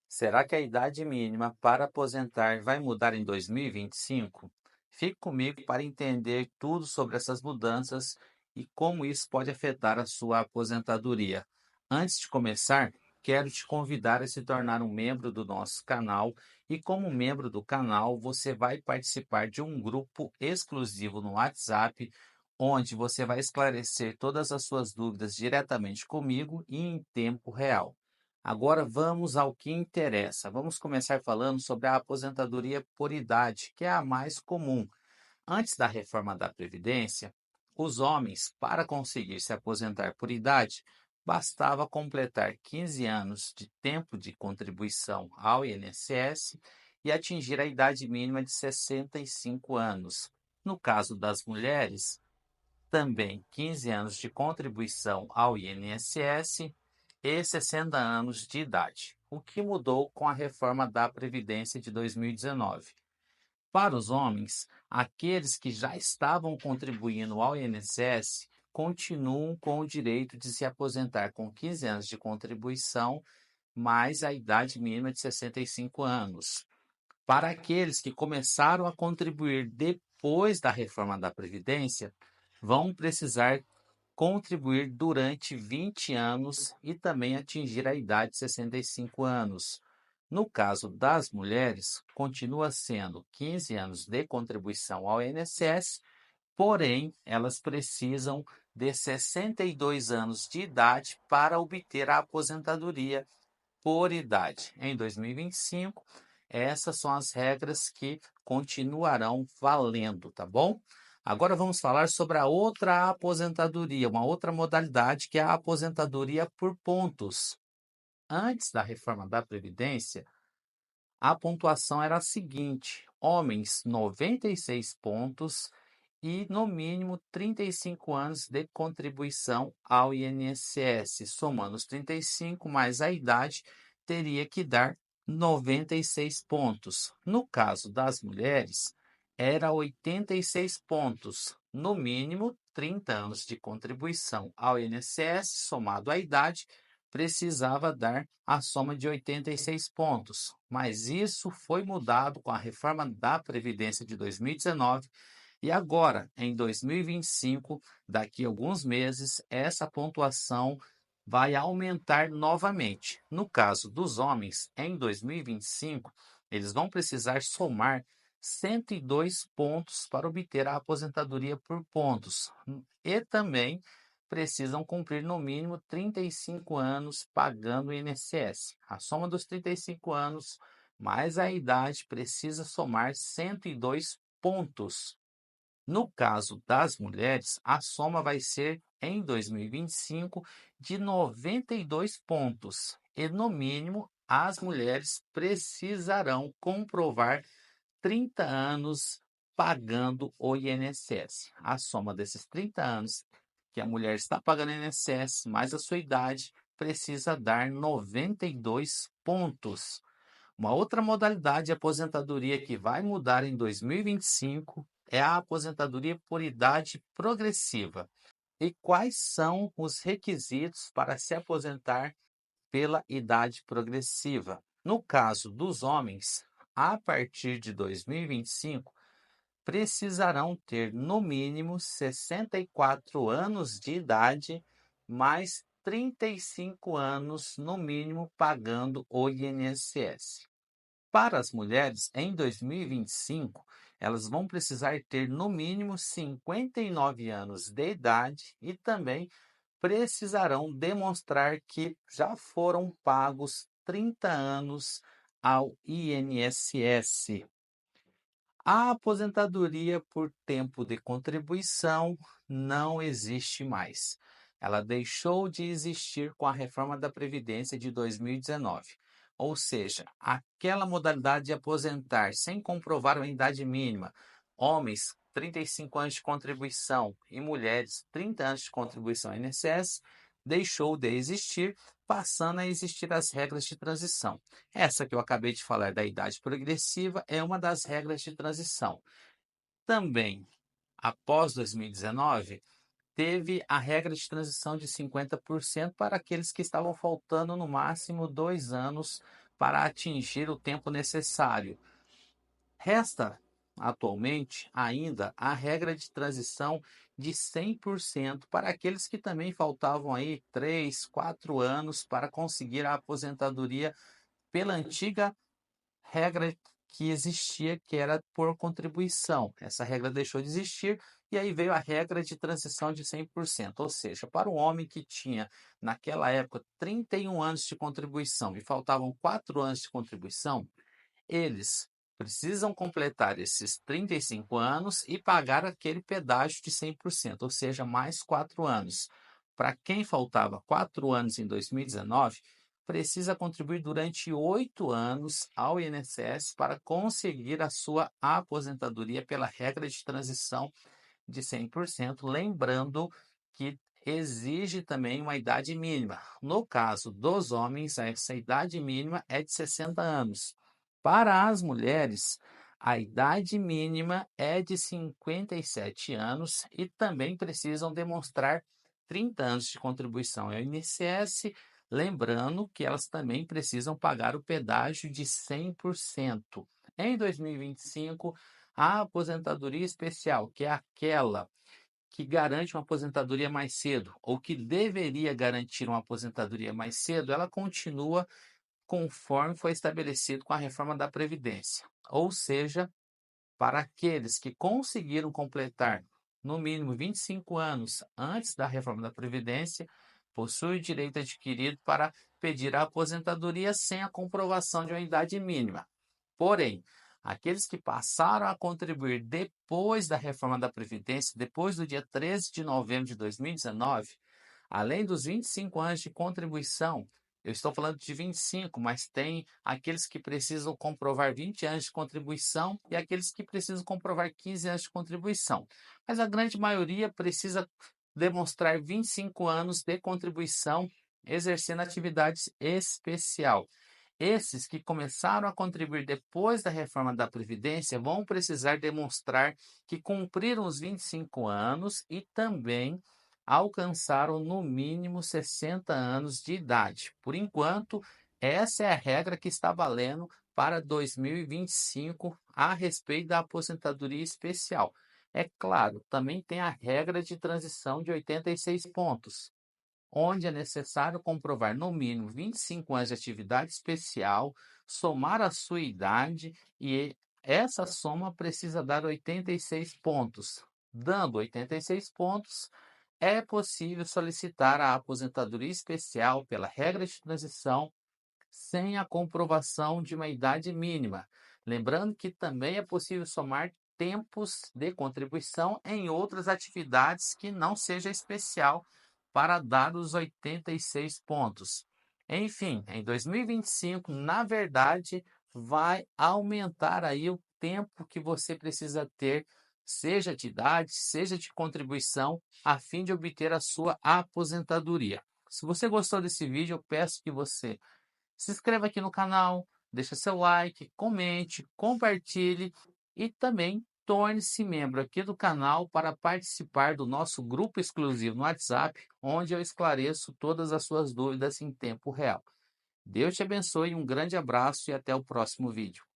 Será que a idade mínima para aposentar vai mudar em 2025? Fique comigo para entender tudo sobre essas mudanças e como isso pode afetar a sua aposentadoria. Antes de começar, quero te convidar a se tornar um membro do nosso canal e, como membro do canal, você vai participar de um grupo exclusivo no WhatsApp, onde você vai esclarecer todas as suas dúvidas diretamente comigo e em tempo real. Agora vamos ao que interessa. Vamos começar falando sobre a aposentadoria por idade, que é a mais comum. Antes da reforma da Previdência, os homens, para conseguir se aposentar por idade, bastava completar 15 anos de tempo de contribuição ao INSS e atingir a idade mínima de 65 anos. No caso das mulheres, também 15 anos de contribuição ao INSS e 60 anos de idade, o que mudou com a reforma da Previdência de 2019. Para os homens, aqueles que já estavam contribuindo ao INSS continuam com o direito de se aposentar com 15 anos de contribuição, mais a idade mínima de 65 anos. Para aqueles que começaram a contribuir depois da reforma da Previdência, vão precisar contribuir durante 20 anos e também atingir a idade de 65 anos. No caso das mulheres, continua sendo 15 anos de contribuição ao INSS, porém, elas precisam de 62 anos de idade para obter a aposentadoria por idade. Em 2025, essas são as regras que continuarão valendo, tá bom? Agora vamos falar sobre a outra aposentadoria, uma outra modalidade que é a aposentadoria por pontos. Antes da reforma da Previdência, a pontuação era a seguinte: homens 96 pontos e no mínimo 35 anos de contribuição ao INSS. Somando os 35 mais a idade, teria que dar 96 pontos. No caso das mulheres, era 86 pontos. No mínimo, 30 anos de contribuição ao INSS, somado à idade, precisava dar a soma de 86 pontos. Mas isso foi mudado com a reforma da Previdência de 2019 e agora, em 2025, daqui a alguns meses, essa pontuação vai aumentar novamente. No caso dos homens, em 2025, eles vão precisar somar 102 pontos para obter a aposentadoria por pontos. E também precisam cumprir no mínimo 35 anos pagando o INSS. A soma dos 35 anos mais a idade precisa somar 102 pontos. No caso das mulheres, a soma vai ser, em 2025, de 92 pontos. E, no mínimo, as mulheres precisarão comprovar 30 anos pagando o INSS. A soma desses 30 anos que a mulher está pagando INSS, mais a sua idade, precisa dar 92 pontos. Uma outra modalidade de aposentadoria que vai mudar em 2025 é a aposentadoria por idade progressiva. E quais são os requisitos para se aposentar pela idade progressiva? No caso dos homens, a partir de 2025, precisarão ter no mínimo 64 anos de idade, mais 35 anos no mínimo pagando o INSS. Para as mulheres, em 2025, elas vão precisar ter no mínimo 59 anos de idade e também precisarão demonstrar que já foram pagos 30 anos ao INSS. A aposentadoria por tempo de contribuição não existe mais. Ela deixou de existir com a reforma da Previdência de 2019. Ou seja, aquela modalidade de aposentar sem comprovar uma idade mínima, homens 35 anos de contribuição e mulheres 30 anos de contribuição ao INSS, deixou de existir, passando a existir as regras de transição. Essa que eu acabei de falar da idade progressiva é uma das regras de transição. Também, após 2019, teve a regra de transição de 50% para aqueles que estavam faltando no máximo 2 anos para atingir o tempo necessário. Resta, atualmente, ainda a regra de transição de 100% para aqueles que também faltavam aí 3, 4 anos para conseguir a aposentadoria pela antiga regra que existia, que era por contribuição. Essa regra deixou de existir e aí veio a regra de transição de 100%. Ou seja, para um homem que tinha naquela época 31 anos de contribuição e faltavam 4 anos de contribuição, eles precisam completar esses 35 anos e pagar aquele pedágio de 100%, ou seja, mais 4 anos. Para quem faltava 4 anos em 2019, precisa contribuir durante 8 anos ao INSS para conseguir a sua aposentadoria pela regra de transição de 100%, lembrando que exige também uma idade mínima. No caso dos homens, essa idade mínima é de 60 anos. Para as mulheres, a idade mínima é de 57 anos e também precisam demonstrar 30 anos de contribuição ao INSS, lembrando que elas também precisam pagar o pedágio de 100%. Em 2025, a aposentadoria especial, que é aquela que garante uma aposentadoria mais cedo, ou que deveria garantir uma aposentadoria mais cedo, ela continua conforme foi estabelecido com a reforma da Previdência. Ou seja, para aqueles que conseguiram completar no mínimo 25 anos antes da reforma da Previdência, possui o direito adquirido para pedir a aposentadoria sem a comprovação de uma idade mínima. Porém, aqueles que passaram a contribuir depois da reforma da Previdência, depois do dia 13 de novembro de 2019, além dos 25 anos de contribuição, eu estou falando de 25, mas tem aqueles que precisam comprovar 20 anos de contribuição e aqueles que precisam comprovar 15 anos de contribuição. Mas a grande maioria precisa demonstrar 25 anos de contribuição exercendo atividade especial. Esses que começaram a contribuir depois da reforma da Previdência vão precisar demonstrar que cumpriram os 25 anos e também alcançaram no mínimo 60 anos de idade. Por enquanto, essa é a regra que está valendo para 2025 a respeito da aposentadoria especial. É claro, também tem a regra de transição de 86 pontos, onde é necessário comprovar no mínimo 25 anos de atividade especial, somar a sua idade e essa soma precisa dar 86 pontos. Dando 86 pontos, é possível solicitar a aposentadoria especial pela regra de transição sem a comprovação de uma idade mínima. Lembrando que também é possível somar tempos de contribuição em outras atividades que não seja especial para dar os 86 pontos. Enfim, em 2025, na verdade, vai aumentar aí o tempo que você precisa ter, seja de idade, seja de contribuição, a fim de obter a sua aposentadoria. Se você gostou desse vídeo, eu peço que você se inscreva aqui no canal, deixa seu like, comente, compartilhe e também torne-se membro aqui do canal para participar do nosso grupo exclusivo no WhatsApp, onde eu esclareço todas as suas dúvidas em tempo real. Deus te abençoe, um grande abraço e até o próximo vídeo.